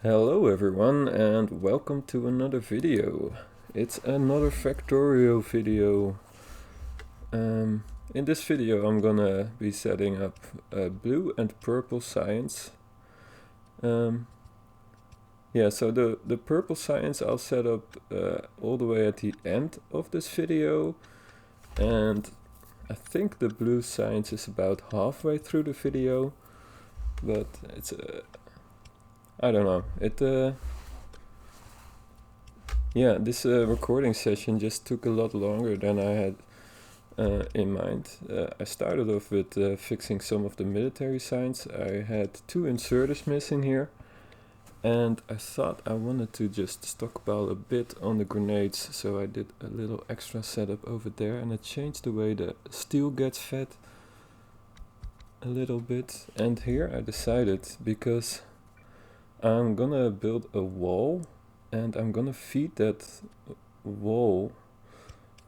Hello everyone and welcome to another video. It's another Factorio video. In this video I'm gonna be setting up blue and purple science. So the purple science I'll set up all the way at the end of this video, and I think the blue science is about halfway through the video, but it's I don't know. This recording session just took a lot longer than I had in mind. I started off with fixing some of the military signs. I had 2 inserters missing here, and I thought I wanted to just stockpile a bit on the grenades, so I did a little extra setup over there, and I changed the way the steel gets fed a little bit. And here I decided, because I'm gonna build a wall and I'm gonna feed that wall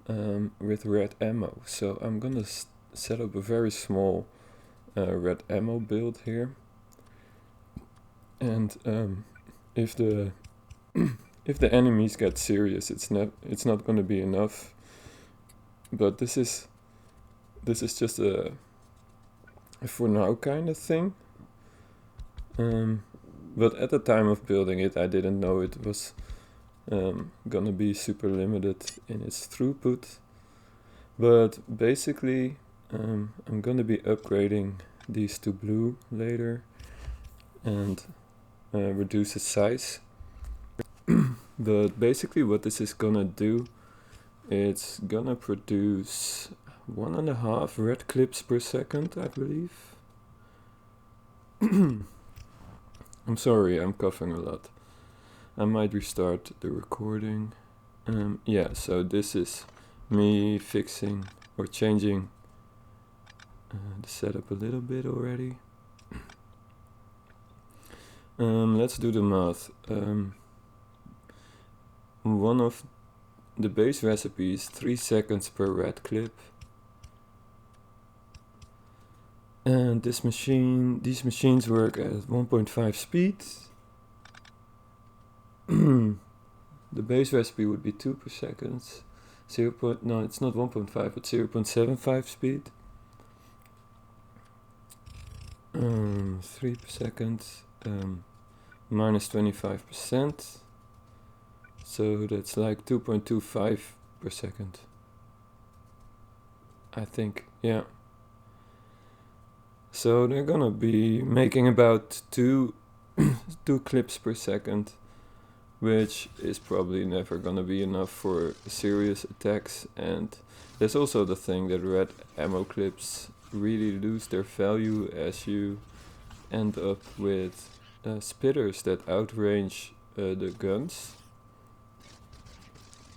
with red ammo. So I'm gonna set up a very small red ammo build here. And if the if the enemies get serious, it's not gonna be enough. But this is just a for now kind of thing. But at the time of building it, I didn't know it was gonna be super limited in its throughput. But basically, I'm gonna be upgrading these to blue later and reduce the size. But basically what this is gonna do, it's gonna produce 1.5 red clips per second, I believe. I'm sorry, I'm coughing a lot. I might restart the recording. So this is me fixing or changing the setup a little bit already. Let's do the math. One of the base recipes, 3 seconds per red clip. And these machines work at 1.5 speed. The base recipe would be 2 per second. No, it's not 1.5, but 0.75 speed. 3 per second, minus 25%. So that's like 2.25 per second. I think, yeah. So they're gonna be making about two clips per second, which is probably never gonna be enough for serious attacks. And there's also the thing that red ammo clips really lose their value as you end up with spitters that outrange the guns.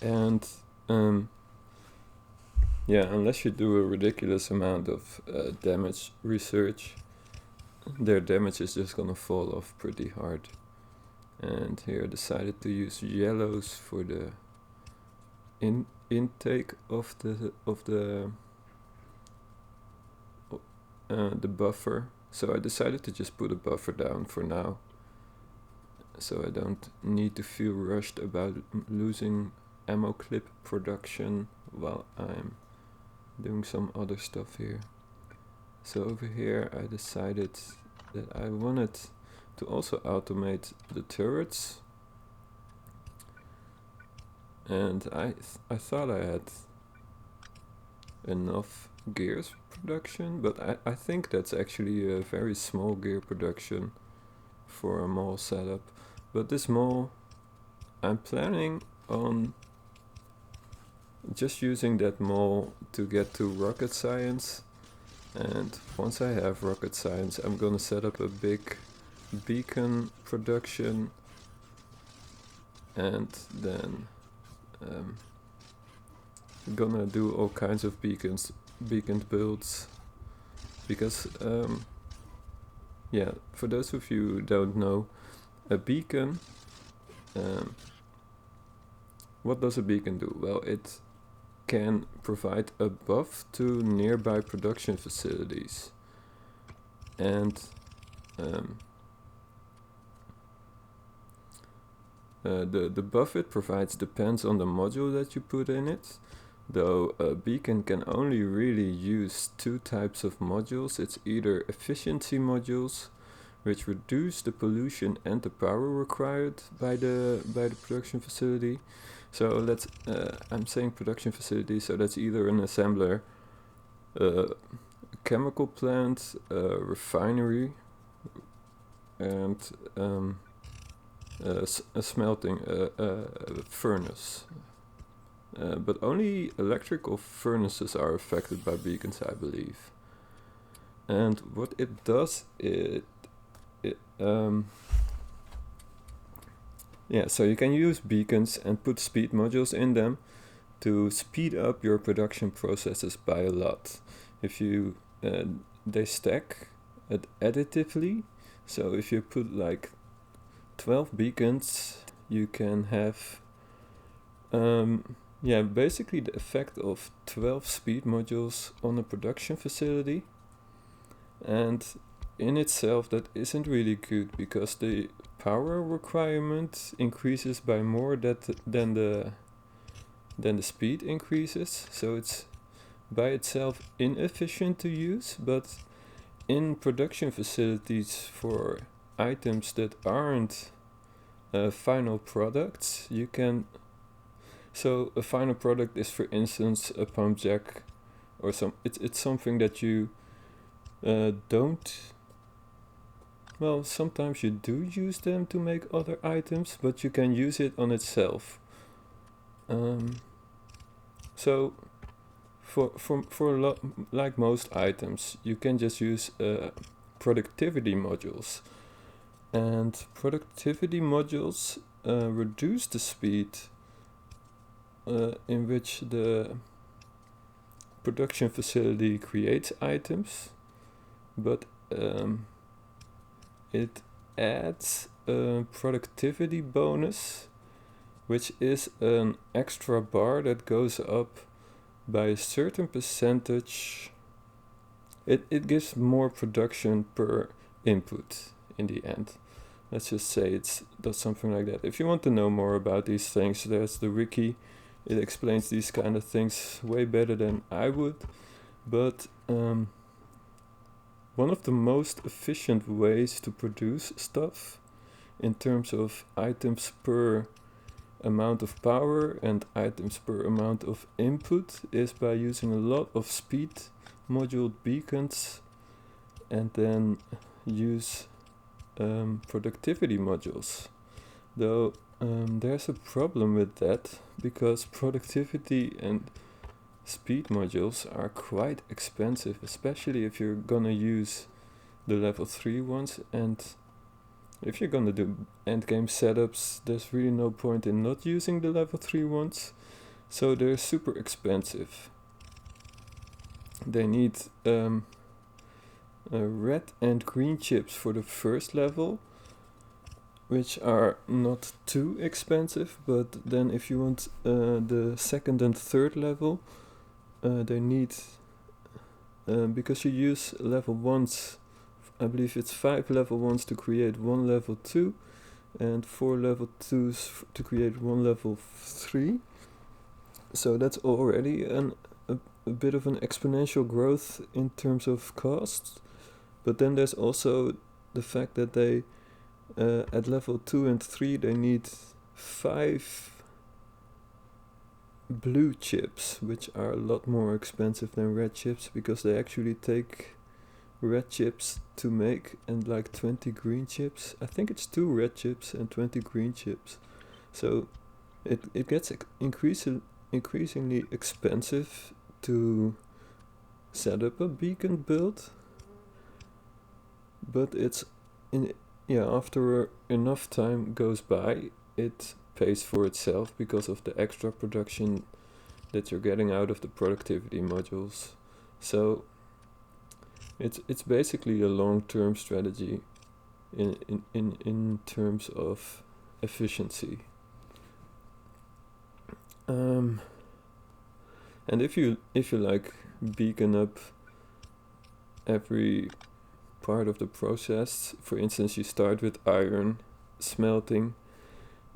And unless you do a ridiculous amount of damage research, their damage is just gonna fall off pretty hard. And here I decided to use yellows for the intake of the buffer. So I decided to just put a buffer down for now, so I don't need to feel rushed about losing ammo clip production while I'm doing some other stuff here. So over here I decided that I wanted to also automate the turrets, and I thought I had enough gears production, but I think that's actually a very small gear production for a mall setup. But this mall, I'm planning on just using that mall to get to rocket science, and once I have rocket science, I'm gonna set up a big beacon production, and then gonna do all kinds of beacon builds, because for those of you who don't know, a beacon, what does a beacon do? Well, it can provide a buff to nearby production facilities, and the buff it provides depends on the module that you put in it. Though a beacon can only really use two types of modules. It's either efficiency modules, which reduce the pollution and the power required by the production facility. So let's I'm saying production facility, so that's either an assembler, a chemical plant, a refinery, and a smelting furnace. But only electrical furnaces are affected by beacons, I believe. And what it does, so you can use beacons and put speed modules in them to speed up your production processes by a lot. If you they stack additively, so if you put like 12 beacons, you can have basically the effect of 12 speed modules on a production facility. And in itself that isn't really good, because the power requirement increases by more than the speed increases, so it's by itself inefficient to use. But in production facilities for items that aren't final products, you can. So a final product is, for instance, a pump jack, or it's something that you don't. Well, sometimes you do use them to make other items, but you can use it on itself. So for like most items, you can just use productivity modules, and productivity modules reduce the speed in which the production facility creates items, but it adds a productivity bonus, which is an extra bar that goes up by a certain percentage. It gives more production per input in the end. Let's just say it does something like that. If you want to know more about these things, there's the wiki. It explains these kind of things way better than I would. But one of the most efficient ways to produce stuff in terms of items per amount of power and items per amount of input is by using a lot of speed module beacons, and then use productivity modules. Though there's a problem with that, because productivity and speed modules are quite expensive, especially if you're gonna use the level 3 ones, and if you're gonna do endgame setups, there's really no point in not using the level 3 ones, so they're super expensive. They need red and green chips for the first level, which are not too expensive, but then if you want the second and third level, they need, because you use level 1s, I believe it's 5 level 1s to create 1 level 2, and 4 level 2s to create 1 level 3. So that's already a bit of an exponential growth in terms of cost. But then there's also the fact that they at level 2 and 3 they need 5 blue chips, which are a lot more expensive than red chips, because they actually take red chips to make and like 20 green chips. I think it's 2 red chips and 20 green chips. So it gets increasingly expensive to set up a beacon build, but it's after enough time goes by, it pays for itself because of the extra production that you're getting out of the productivity modules. So it's basically a long-term strategy in terms of efficiency. And if you like beacon up every part of the process, for instance, you start with iron smelting,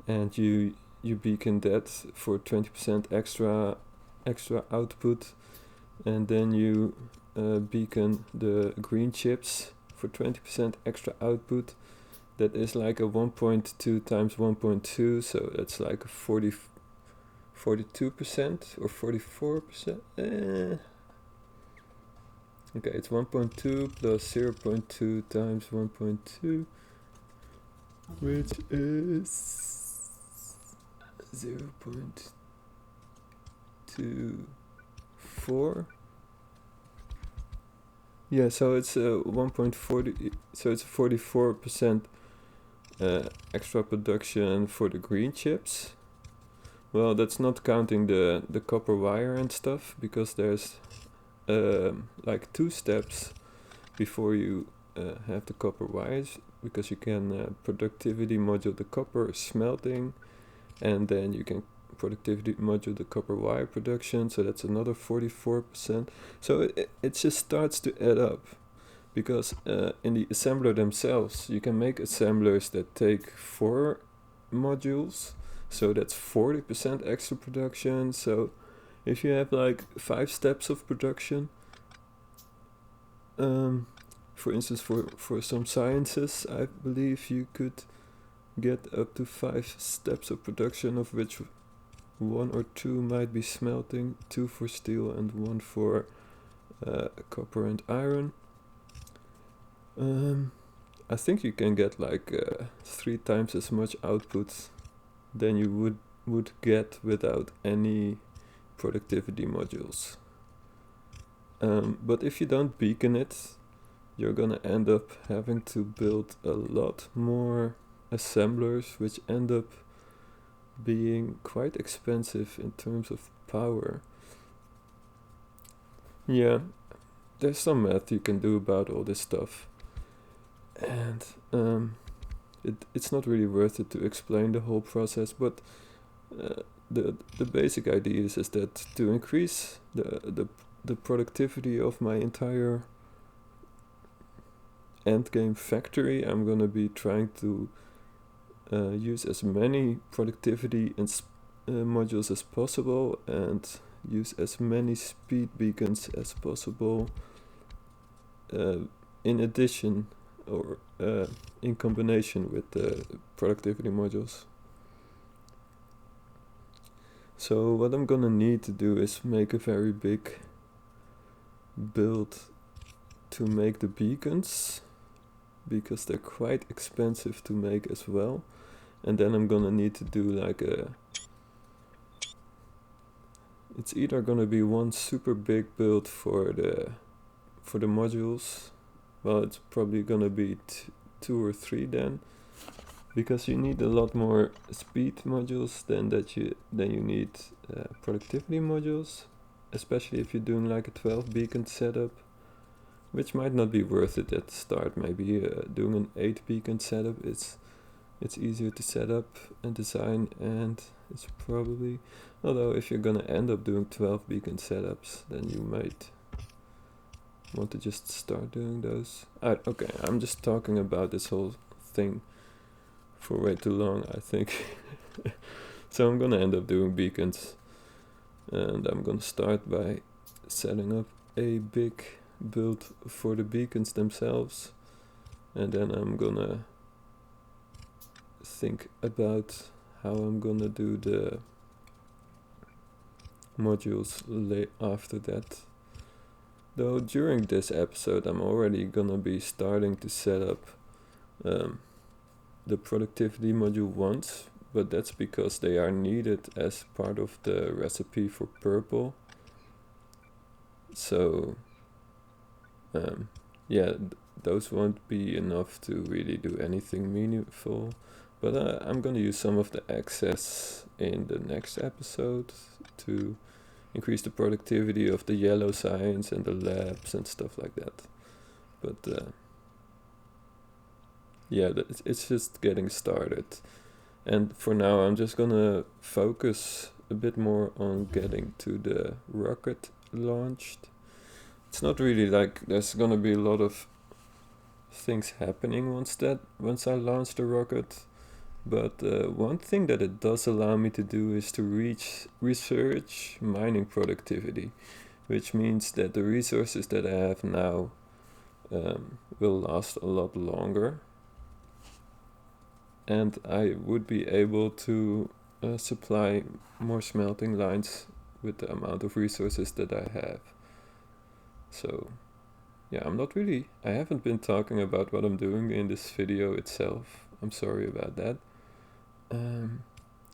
and you beacon that for 20% extra output, and then you beacon the green chips for 20% extra output. That is like a 1.2 times 1.2, so that's like a 42% or 44%. Okay, it's 1.2 plus 0.2 times 1.2, which is 0.24. Yeah, so it's 1.40, so it's 44% extra production for the green chips. Well, that's not counting the copper wire and stuff, because there's like 2 steps before you have the copper wires, because you can productivity module the copper smelting, and then you can productivity module the copper wire production, so that's another 44%. So it just starts to add up, because in the assembler themselves you can make assemblers that take 4 modules, so that's 40% extra production. So if you have like 5 steps of production, for instance, for some sciences, I believe you could get up to 5 steps of production, of which 1 or 2 might be smelting, 2 for steel and 1 for copper and iron. I think you can get like 3 times as much output than you would get without any productivity modules. But if you don't beacon it, you're gonna end up having to build a lot more assemblers, which end up being quite expensive in terms of power. Yeah, there's some math you can do about all this stuff, and it's not really worth it to explain the whole process, but the basic idea is that to increase the productivity of my entire endgame factory, I'm gonna be trying to use as many productivity modules as possible, and use as many speed beacons as possible in addition, or in combination with the productivity modules. So what I'm gonna need to do is make a very big build to make the beacons, because they're quite expensive to make as well. And then I'm gonna need to do like it's either gonna be one super big build for the modules. Well, it's probably gonna be 2 or 3 then, because you need a lot more speed modules than you need productivity modules, especially if you're doing like a 12 beacon setup, which might not be worth it at the start. Maybe doing an 8 beacon setup, it's easier to set up and design, and it's probably, although if you're gonna end up doing 12 beacon setups, then you might want to just start doing those. Okay, I'm just talking about this whole thing for way too long, I think. So I'm gonna end up doing beacons, and I'm gonna start by setting up a big build for the beacons themselves, and then I'm gonna think about how I'm gonna do the modules after that. Though during this episode I'm already gonna be starting to set up the productivity module once, but that's because they are needed as part of the recipe for Blurple. So yeah, those won't be enough to really do anything meaningful, but I'm gonna use some of the excess in the next episode to increase the productivity of the yellow science and the labs and stuff like that. But yeah, it's just getting started, and for now I'm just gonna focus a bit more on getting to the rocket launched. It's not really like there's gonna be a lot of things happening once I launch the rocket. But one thing that it does allow me to do is to research mining productivity, which means that the resources that I have now will last a lot longer, and I would be able to supply more smelting lines with the amount of resources that I have. So yeah, I haven't been talking about what I'm doing in this video itself. I'm sorry about that.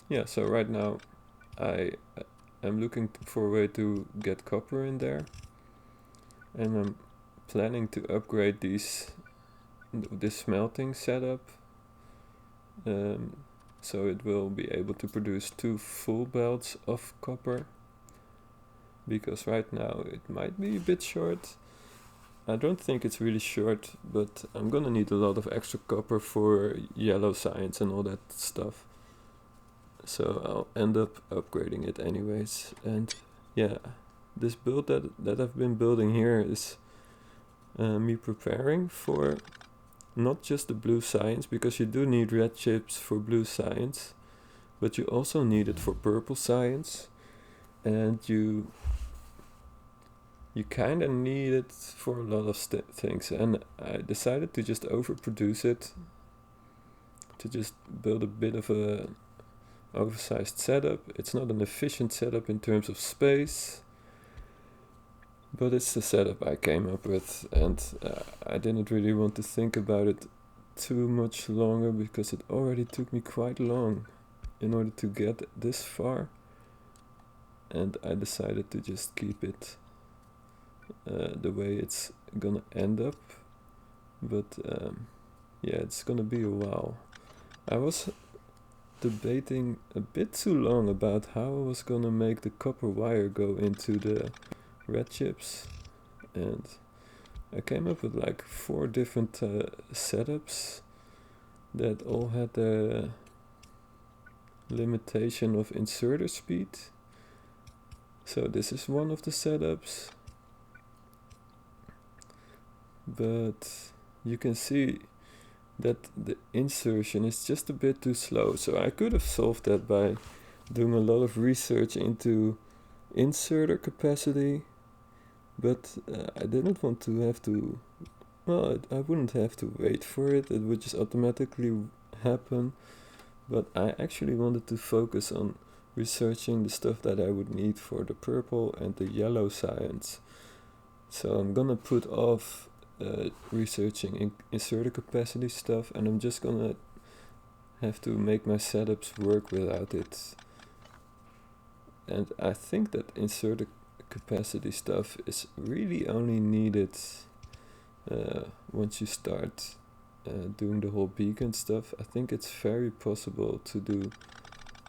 Yeah, so right now I am looking for a way to get copper in there, and I'm planning to upgrade this smelting setup, so it will be able to produce 2 full belts of copper, because right now it might be a bit short. I don't think it's really short, but I'm gonna need a lot of extra copper for yellow science and all that stuff. So I'll end up upgrading it anyways. And yeah, this build that I've been building here is me preparing for not just the blue science, because you do need red chips for blue science, but you also need it for purple science, and you kind of need it for a lot of things. And I decided to just overproduce it, to just build a bit of a oversized setup. It's not an efficient setup in terms of space, but it's the setup I came up with, and I didn't really want to think about it too much longer, because it already took me quite long in order to get this far, and I decided to just keep it the way it's gonna end up. But yeah, it's gonna be a while. I was debating a bit too long about how I was gonna make the copper wire go into the red chips, and I came up with like 4 different setups that all had the limitation of inserter speed. So this is one of the setups, but you can see that the insertion is just a bit too slow. So I could have solved that by doing a lot of research into inserter capacity, but I didn't want to have to, well, I wouldn't have to wait for it, it would just automatically happen. But I actually wanted to focus on researching the stuff that I would need for the purple and the yellow science. So I'm gonna put off researching inserter capacity stuff, and I'm just gonna have to make my setups work without it. And I think that inserter capacity stuff is really only needed once you start doing the whole beacon stuff. I think it's very possible to do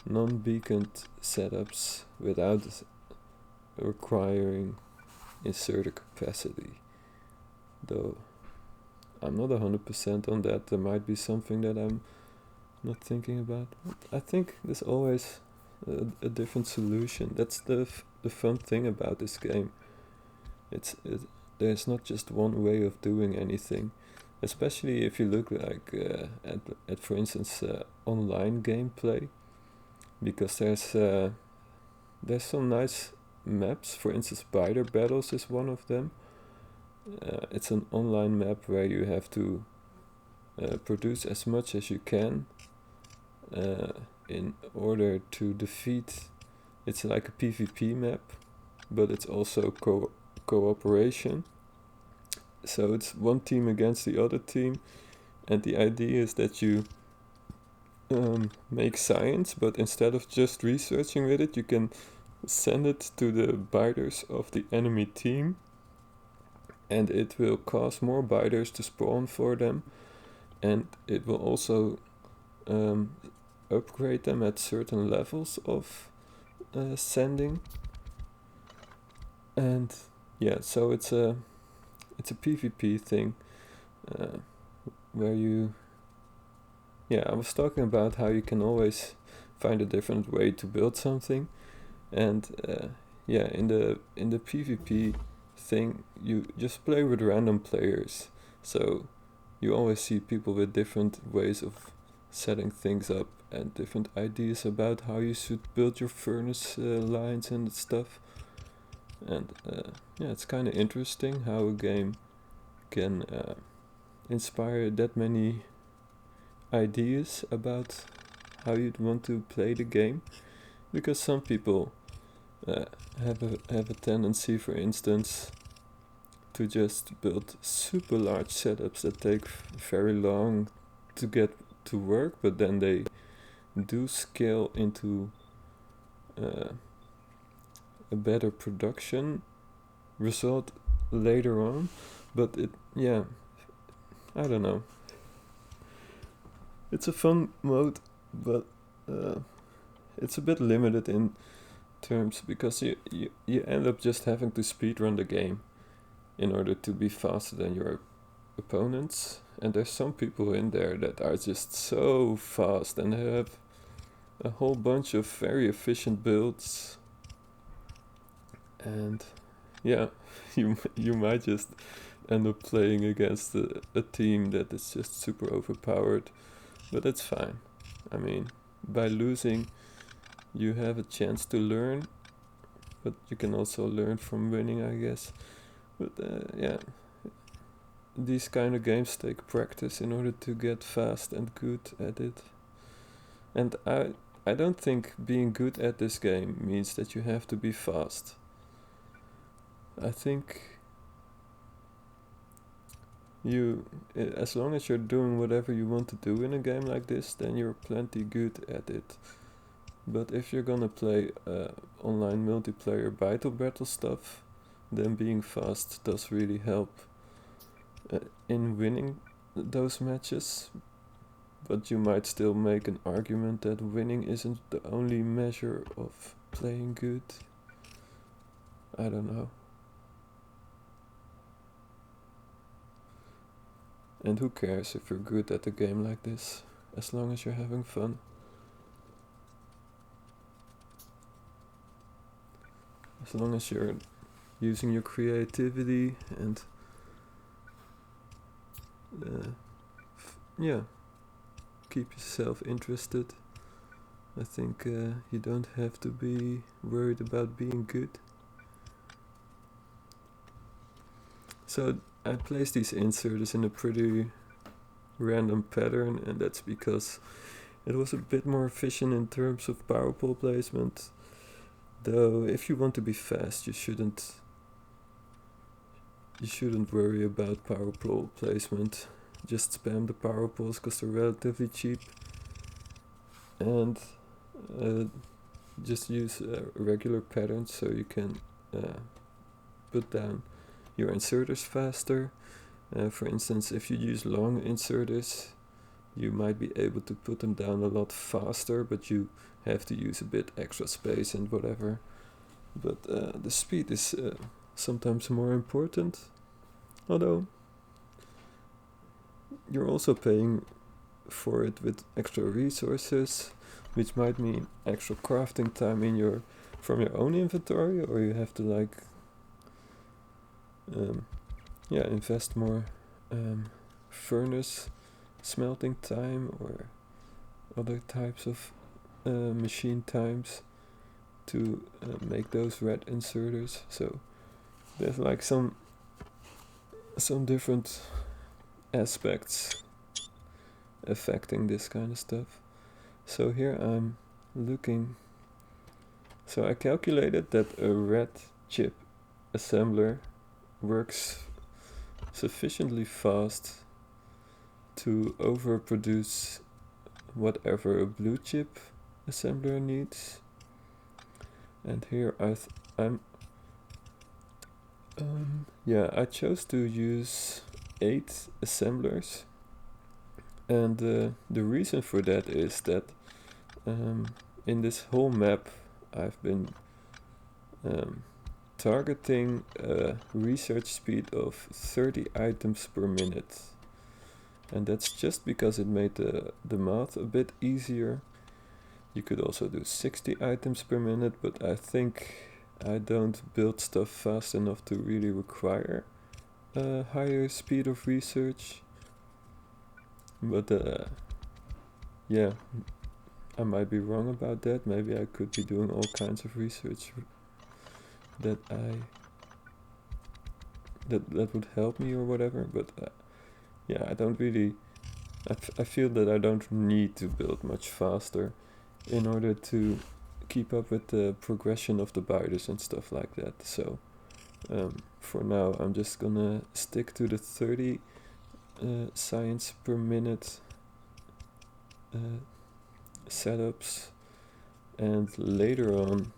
non-beaconed setups without requiring inserter capacity, though I'm not 100% on that. There might be something that I'm not thinking about. I think there's always a different solution. That's the fun thing about this game. There's not just one way of doing anything, especially if you look like at for instance online gameplay, because there's some nice maps. For instance, Spider Battles is one of them. It's an online map where you have to produce as much as you can in order to defeat. It's like a PvP map, but it's also cooperation. So it's one team against the other team, and the idea is that you make science, but instead of just researching with it, you can send it to the biters of the enemy team, and it will cause more biters to spawn for them, and it will also upgrade them at certain levels of sending. And yeah, so it's a PvP thing where you, yeah, I was talking about how you can always find a different way to build something, and yeah, in the PvP thing, you just play with random players, so you always see people with different ways of setting things up and different ideas about how you should build your furnace lines and stuff. And yeah, it's kind of interesting how a game can inspire that many ideas about how you'd want to play the game, because some people have a tendency, for instance, to just build super large setups that take very long to get to work, but then they do scale into a better production result later on. But I don't know. It's a fun mode, but it's a bit limited in terms, because you end up just having to speedrun the game in order to be faster than your opponents. And there's some people in there that are just so fast and have a whole bunch of very efficient builds. And yeah, you might just end up playing against a team that is just super overpowered, but it's fine. I mean, by losing, you have a chance to learn, but you can also learn from winning, I guess. But yeah, these kind of games take practice in order to get fast and good at it. And I don't think being good at this game means that you have to be fast. I think as long as you're doing whatever you want to do in a game like this, then you're plenty good at it. But if you're gonna play online multiplayer battle stuff, then being fast does really help in winning those matches. But you might still make an argument that winning isn't the only measure of playing good. I don't know. And who cares if you're good at a game like this, as long as you're having fun. As long as you're using your creativity and keep yourself interested. I think you don't have to be worried about being good. So I placed these inserters in a pretty random pattern, and that's because it was a bit more efficient in terms of power pole placement. Though if you want to be fast, you shouldn't worry about power pole placement. Just spam the power poles because they're relatively cheap, and just use regular patterns so you can put down your inserters faster. For instance, if you use long inserters, you might be able to put them down a lot faster, but you have to use a bit extra space and whatever. But the speed is sometimes more important, although you're also paying for it with extra resources, which might mean extra crafting time from your own inventory, or you have to invest more furnace smelting time or other types of machine times to make those red inserters. So there's some different aspects affecting this kind of stuff. So here I'm looking. So I calculated that a red chip assembler works sufficiently fast to overproduce whatever a blue chip assembler needs. And here I chose to use 8 assemblers, and the reason for that is that in this whole map I've been targeting a research speed of 30 items per minute, and that's just because it made the math a bit easier. You could also do 60 items per minute, but I think I don't build stuff fast enough to really require a higher speed of research. But yeah, I might be wrong about that. Maybe I could be doing all kinds of research that that would help me or whatever. But yeah, I don't really. I feel that I don't need to build much faster in order to keep up with the progression of the biters and stuff like that. So for now, I'm just gonna stick to the 30 science per minute setups, and later on,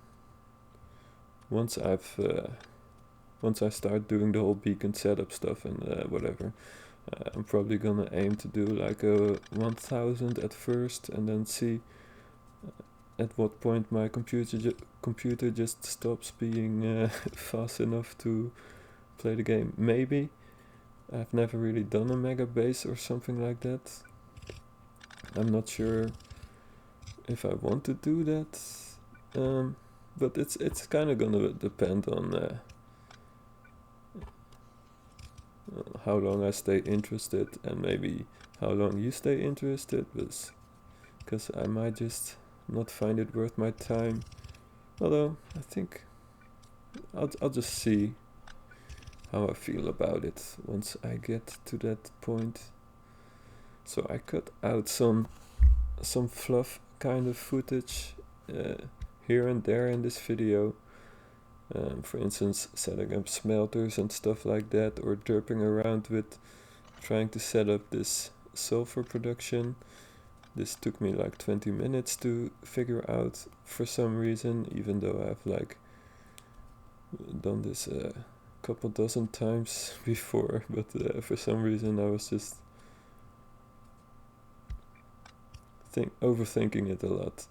once I start doing the whole beacon setup stuff and whatever, I'm probably gonna aim to do like a 1000 at first, and then see at what point my computer just stops being fast enough to play the game. Maybe. I've never really done a mega base or something like that. I'm not sure if I want to do that, but it's kind of gonna depend on how long I stay interested, and maybe how long you stay interested, because I might just not find it worth my time. Although I think I'll just see how I feel about it once I get to that point. So I cut out some fluff kind of footage here and there in this video. For instance, setting up smelters and stuff like that, or derping around with trying to set up this sulfur production. This took me like 20 minutes to figure out for some reason, even though I've like done this a couple dozen times before, but for some reason I was just overthinking it a lot.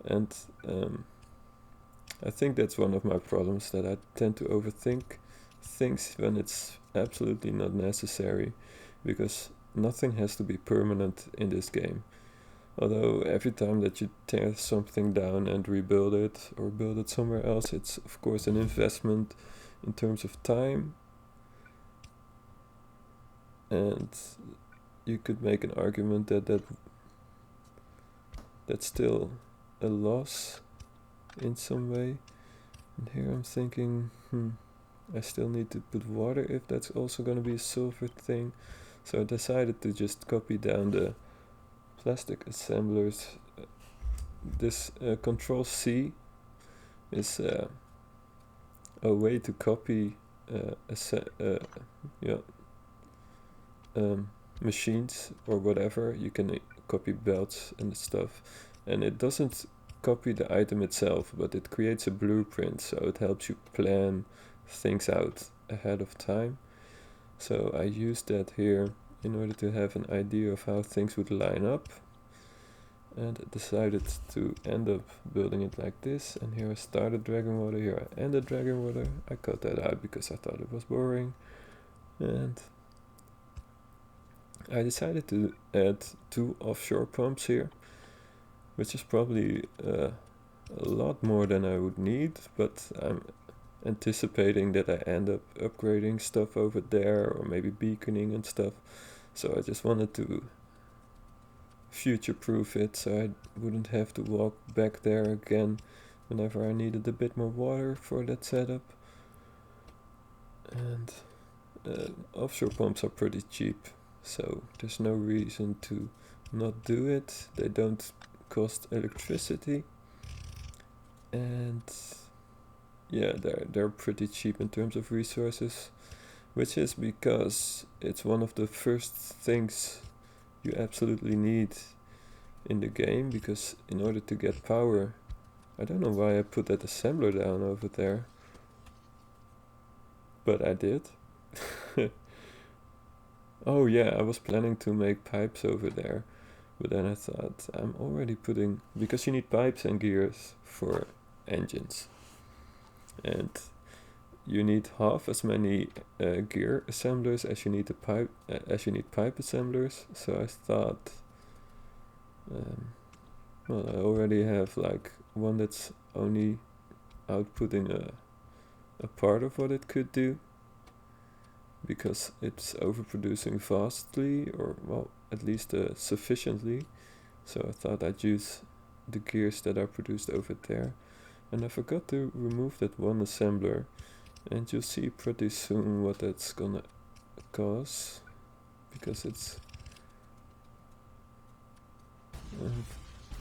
And I think that's one of my problems, that I tend to overthink things when it's absolutely not necessary, because nothing has to be permanent in this game. Although every time that you tear something down and rebuild it or build it somewhere else, it's of course an investment in terms of time, and you could make an argument that that's still a loss in some way. And here I'm thinking, I still need to put water if that's also going to be a silver thing. So I decided to just copy down the plastic assemblers. This Control C is a way to copy machines or whatever. You can copy belts and stuff, and it doesn't copy the item itself, but it creates a blueprint, so it helps you plan things out ahead of time. So I used that here in order to have an idea of how things would line up, and decided to end up building it like this. And here I started Dragon Water, here I ended Dragon Water. I cut that out because I thought it was boring, and I decided to add 2 offshore pumps here, which is probably a lot more than I would need, but I'm anticipating that I end up upgrading stuff over there, or maybe beaconing and stuff. So I just wanted to future-proof it, so I wouldn't have to walk back there again whenever I needed a bit more water for that setup. And offshore pumps are pretty cheap, so there's no reason to not do it. They don't cost electricity, and yeah, they're pretty cheap in terms of resources, which is because it's one of the first things you absolutely need in the game, because in order to get power, I don't know why I put that assembler down over there, but I did. Oh yeah, I was planning to make pipes over there, but then I thought I'm already putting, because you need pipes and gears for engines, and you need half as many gear assemblers as you need pipe assemblers. So I thought, well, I already have like one that's only outputting a part of what it could do, because it's overproducing vastly, or well, at least sufficiently, So I thought I'd use the gears that are produced over there. And I forgot to remove that one assembler, and you'll see pretty soon what that's gonna cause, because it's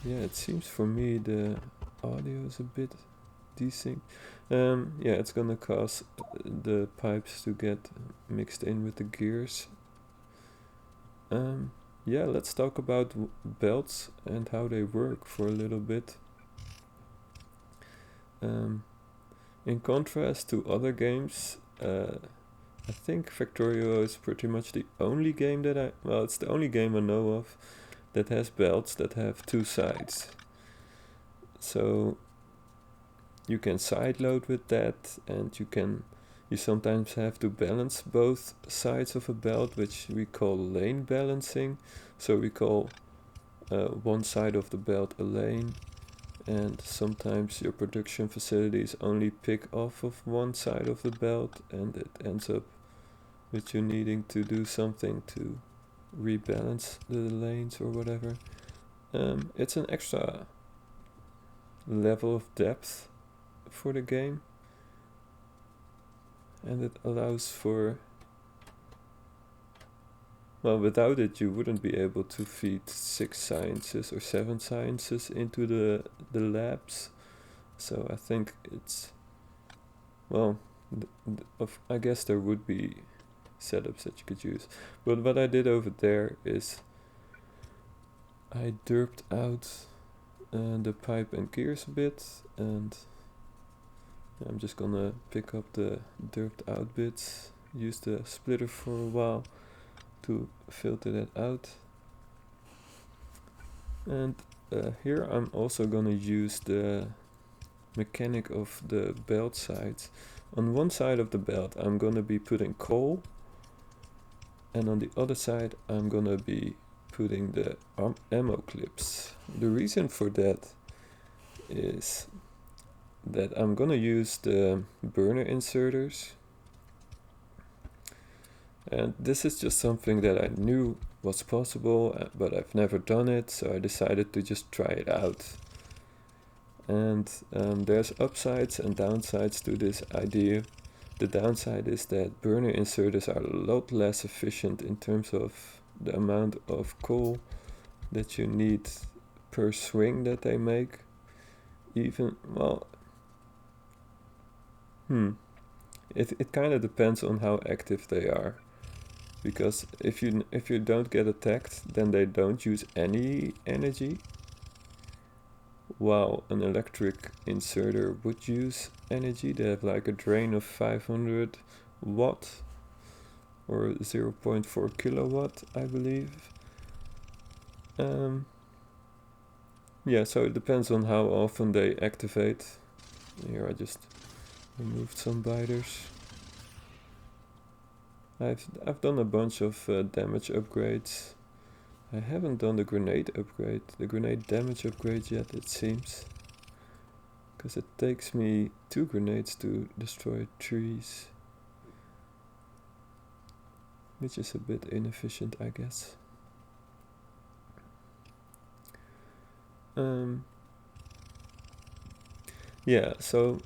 yeah, it seems for me the audio is a bit desync. Yeah, it's gonna cause the pipes to get mixed in with the gears. Yeah, let's talk about belts and how they work for a little bit. In contrast to other games, I think Factorio is pretty much the only game that it's the only game I know of that has belts that have two sides. So you can side load with that, and you sometimes have to balance both sides of a belt, which we call lane balancing. So we call one side of the belt a lane, and sometimes your production facilities only pick off of one side of the belt, and it ends up with you needing to do something to rebalance the lanes or whatever. It's an extra level of depth for the game, and it allows for, well, without it you wouldn't be able to feed 6 sciences or 7 sciences into the labs. So I think it's, well, I guess there would be setups that you could use, but what I did over there is I derped out the pipe and gears a bit, and I'm just gonna pick up the derped out bits, use the splitter for a while to filter that out. And here I'm also gonna use the mechanic of the belt sides. On one side of the belt I'm gonna be putting coal, and on the other side I'm gonna be putting the ammo clips. The reason for that is that I'm gonna use the burner inserters, and this is just something that I knew was possible, but I've never done it, so I decided to just try it out. And there's upsides and downsides to this idea. The downside is that burner inserters are a lot less efficient in terms of the amount of coal that you need per swing that they make. Even, well, it kind of depends on how active they are, because if you don't get attacked, then they don't use any energy, while an electric inserter would use energy. They have like a drain of 500 watt or 0.4 kilowatt, I believe. Yeah, so it depends on how often they activate. Here I just removed some biters. I've done a bunch of damage upgrades. I haven't done the grenade upgrade, the grenade damage upgrade yet, it seems, because it takes me 2 grenades to destroy trees, which is a bit inefficient, I guess. Yeah, so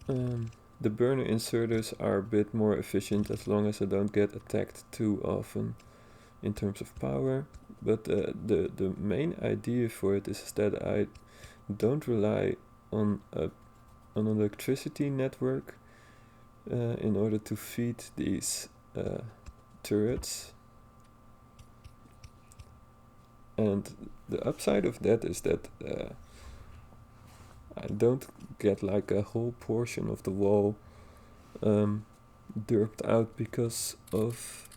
the burner inserters are a bit more efficient as long as I don't get attacked too often in terms of power, but the main idea for it is that I don't rely on an electricity network in order to feed these turrets. And the upside of that is that I don't get like a whole portion of the wall derped out because of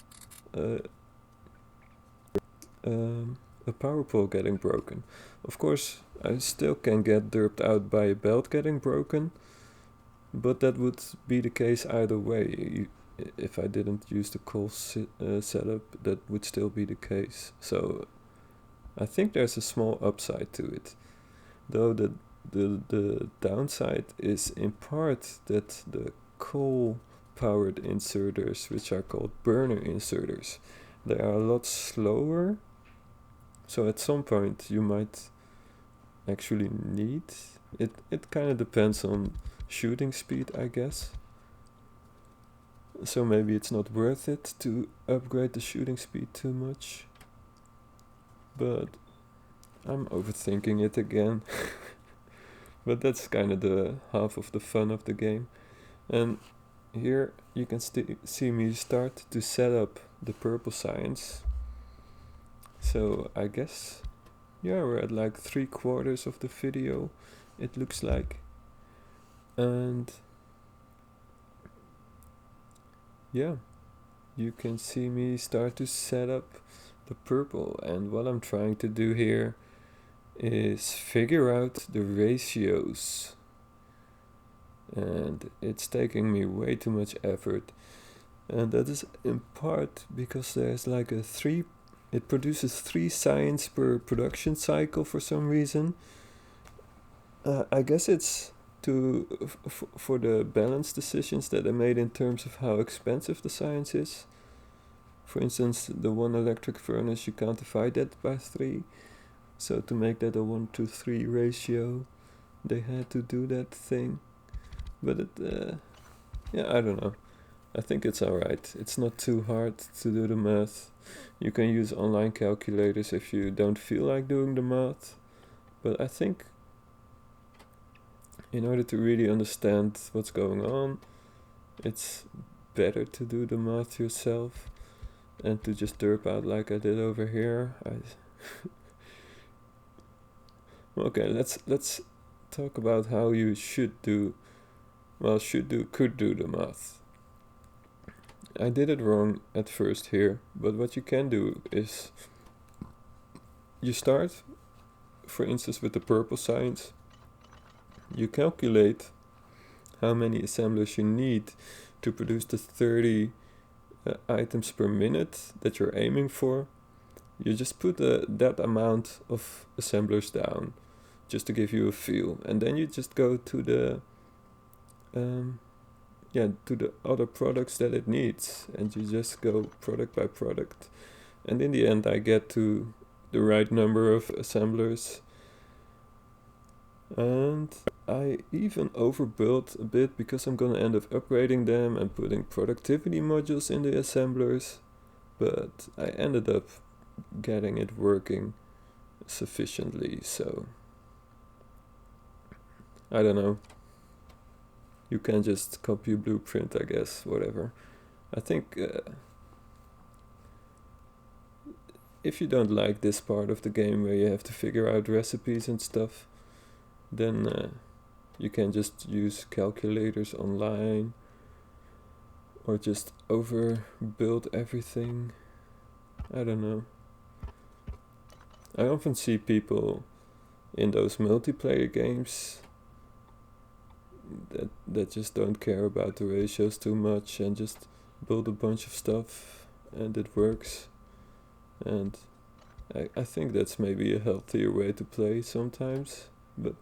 a power pole getting broken. Of course, I still can get derped out by a belt getting broken, but that would be the case either way. If I didn't use the coal setup, that would still be the case. So I think there's a small upside to it, though the downside is in part that the coal powered inserters, which are called burner inserters, they are a lot slower So at some point you might actually need it. It kind of depends on shooting speed, I guess. So maybe it's not worth it to upgrade the shooting speed too much. But I'm overthinking it again. But that's kind of the half of the fun of the game. And here you can see me start to set up the purple science. So I guess, yeah, we're at like 3/4 of the video, it looks like. And yeah, you can see me start to set up the purple, and what I'm trying to do here is figure out the ratios, and it's taking me way too much effort, and that is in part because there's like it produces 3 science per production cycle for some reason. I guess it's for the balance decisions that I made in terms of how expensive the science is. For instance, the 1 electric furnace, you can't divide that by 3. So to make that a 1-to-3 ratio, they had to do that thing. But yeah, I don't know. I think it's alright. It's not too hard to do the math. You can use online calculators if you don't feel like doing the math. But I think in order to really understand what's going on, it's better to do the math yourself and to just derp out like I did over here. Okay, let's talk about how you could do the math. I did it wrong at first here, but what you can do is you start, for instance, with the purple science. You calculate how many assemblers you need to produce the 30 items per minute that you're aiming for. You just put that amount of assemblers down, just to give you a feel, and then you just go to the to the other products that it needs, and you just go product by product, and in the end I get to the right number of assemblers. And I even overbuilt a bit because I'm gonna end up upgrading them and putting productivity modules in the assemblers, but I ended up getting it working sufficiently, so I don't know. You can just copy a blueprint, I guess, whatever. I think if you don't like this part of the game where you have to figure out recipes and stuff, then you can just use calculators online or just overbuild everything. I don't know. I often see people in those multiplayer games that just don't care about the ratios too much and just build a bunch of stuff and it works. And I think that's maybe a healthier way to play sometimes, but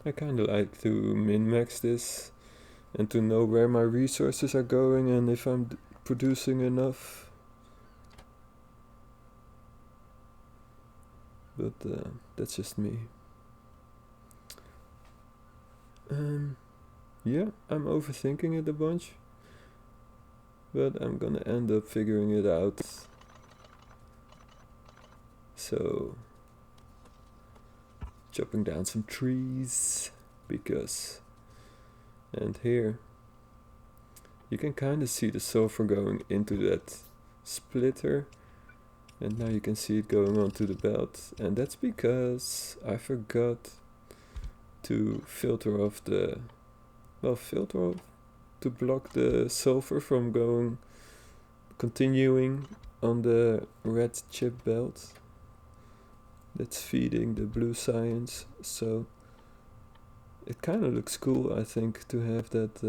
I kinda like to min-max this and to know where my resources are going and if I'm producing enough. But that's just me. Yeah, I'm overthinking it a bunch, but I'm gonna end up figuring it out. So, chopping down some trees, and here you can kind of see the sulfur going into that splitter, and now you can see it going onto the belt, and that's because I forgot to filter off to block the sulfur from continuing on the red chip belt that's feeding the blue science. So it kind of looks cool, I think, to have that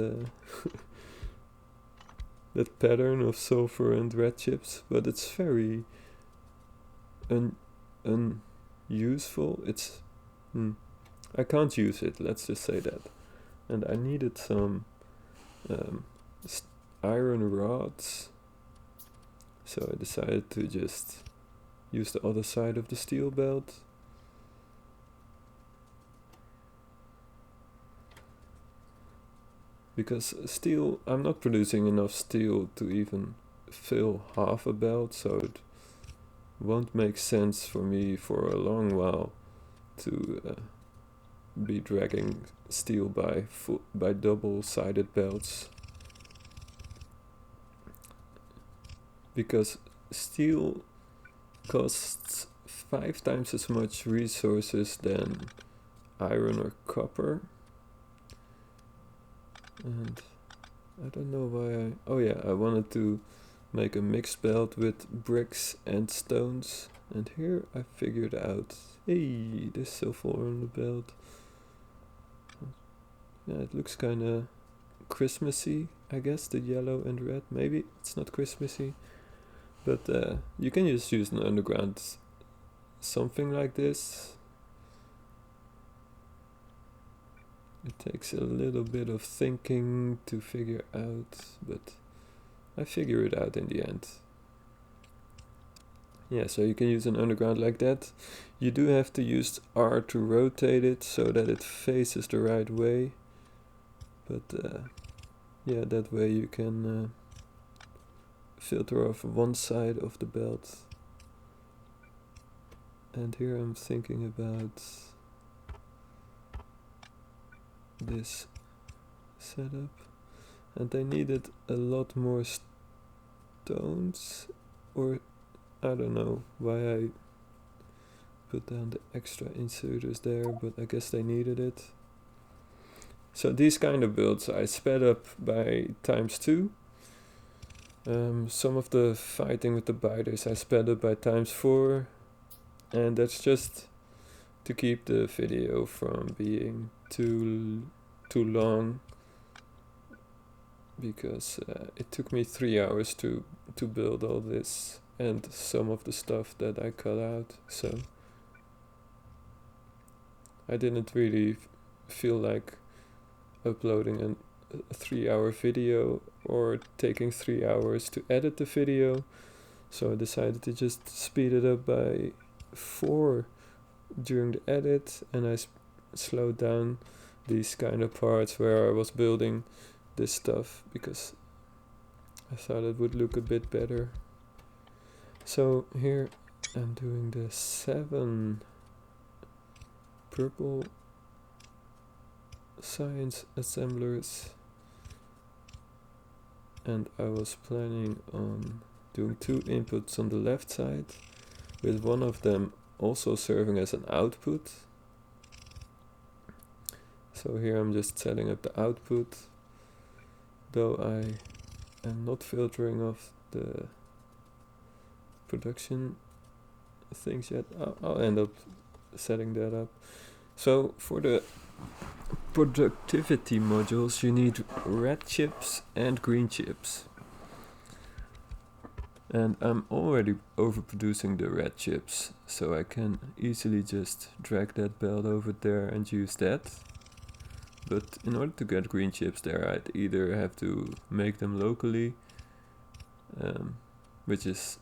that pattern of sulfur and red chips, but it's very unuseful. I can't use it, let's just say that. And I needed some iron rods, so I decided to just use the other side of the steel belt. Because steel, I'm not producing enough steel to even fill half a belt, so it won't make sense for me for a long while to be dragging steel by double-sided belts. Because steel costs 5 times as much resources than iron or copper. And I don't know why oh yeah, I wanted to make a mixed belt with bricks and stones. And here I figured out, hey, there's silver on the belt. Yeah, it looks kinda Christmassy, I guess, the yellow and red. Maybe it's not Christmassy, but you can just use an underground something like this. It takes a little bit of thinking to figure out, but I figure it out in the end. Yeah, so you can use an underground like that. You do have to use R to rotate it so that it faces the right way. But yeah, that way you can filter off one side of the belt. And here I'm thinking about this setup, and I needed a lot more stones, or I don't know why I put down the extra inserters there, but I guess they needed it. So these kind of builds I sped up by ×2. Some of the fighting with the biters I sped up by ×4, and that's just to keep the video from being too long, because it took me 3 hours to build all this and some of the stuff that I cut out, so I didn't really feel like uploading a 3-hour video or taking 3 hours to edit the video, so I decided to just speed it up by 4 during the edit, and I slowed down these kind of parts where I was building this stuff because I thought it would look a bit better. So here I'm doing the 7 purple science assemblers, and I was planning on doing 2 inputs on the left side, with one of them also serving as an output. So here I'm just setting up the output, though I am not filtering off the production things yet. I'll end up setting that up. So for the productivity modules you need red chips and green chips. And I'm already overproducing the red chips, so I can easily just drag that belt over there and use that. But in order to get green chips there, I'd either have to make them locally, which is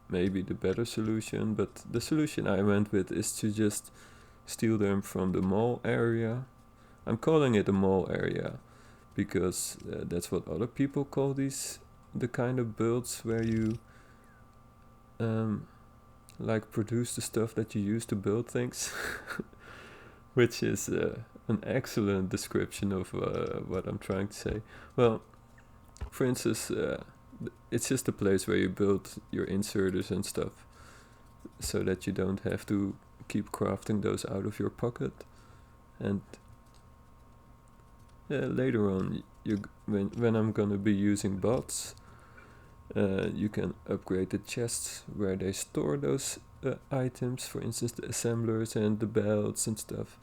maybe the better solution, but the solution I went with is to just steal them from the mall area. I'm calling it a mall area because that's what other people call these, the kind of builds where you like produce the stuff that you use to build things, which is an excellent description of what I'm trying to say. Well, for instance, it's just a place where you build your inserters and stuff, so that you don't have to keep crafting those out of your pocket. And later on, when I'm gonna be using bots, you can upgrade the chests where they store those items, for instance the assemblers and the belts and stuff,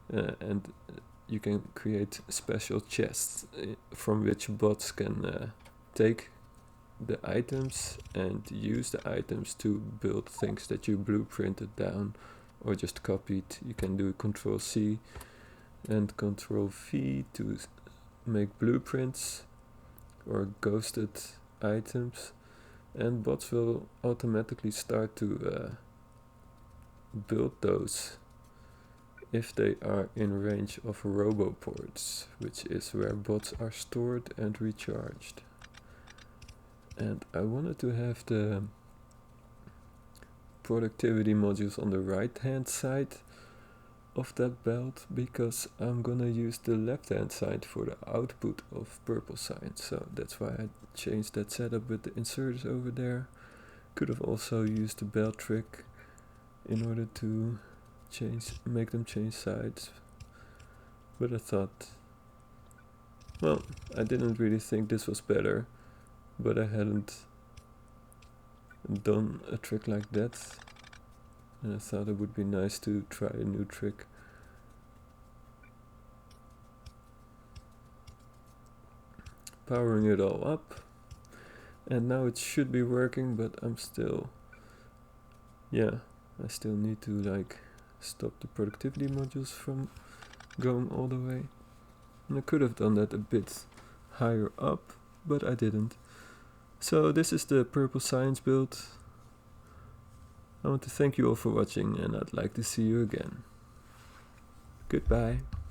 and you can create special chests from which bots can take the items and use the items to build things that you blueprinted down or just copied. You can do Ctrl+C and Ctrl+V to make blueprints or ghosted items, and bots will automatically start to build those if they are in range of roboports, which is where bots are stored and recharged. And I wanted to have the productivity modules on the right hand side of that belt, because I'm gonna use the left hand side for the output of purple signs. So that's why I changed that setup with the inserters over there. Could have also used the belt trick in order to make them change sides, but I thought, well, I didn't really think this was better, but I hadn't done a trick like that, and I thought it would be nice to try a new trick. Powering it all up, and now it should be working, but I still need to like stop the productivity modules from going all the way. And I could have done that a bit higher up, but I didn't. So this is the purple science build. I want to thank you all for watching, and I'd like to see you again. Goodbye.